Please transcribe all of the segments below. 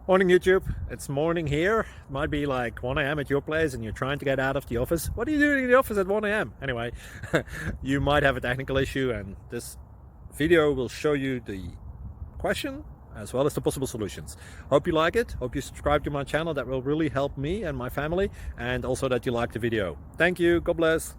Morning YouTube, it's morning here. It might be like 1 a.m. at your place and you're trying to get out of the office. What are you doing in the office at 1 a.m.? Anyway, you might have a technical issue and this video will show you the question as well as the possible solutions. Hope you like it, hope you subscribe to my channel. That will really help me and my family, and also that you like the video. Thank you, God bless.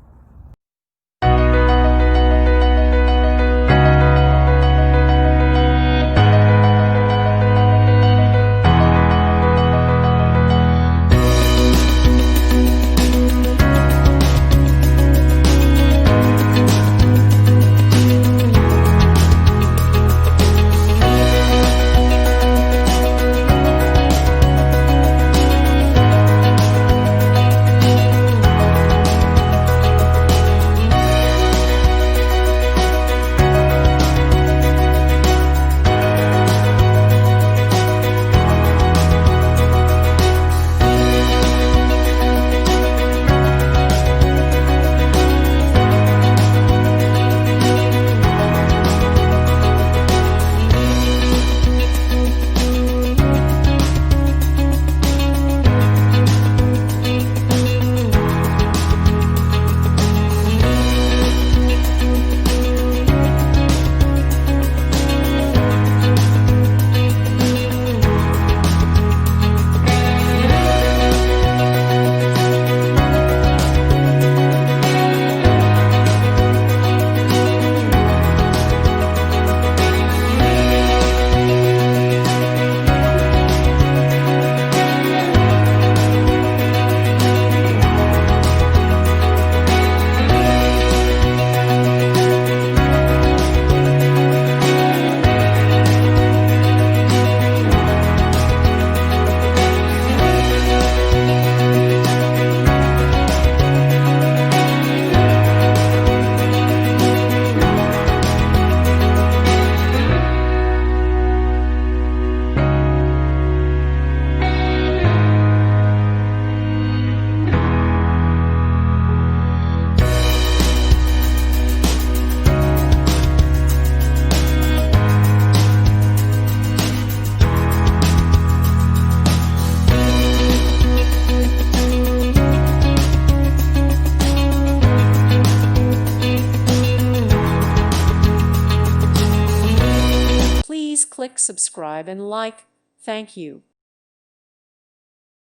Please click subscribe and like. Thank you.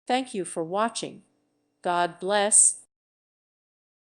Thank you for watching. God bless.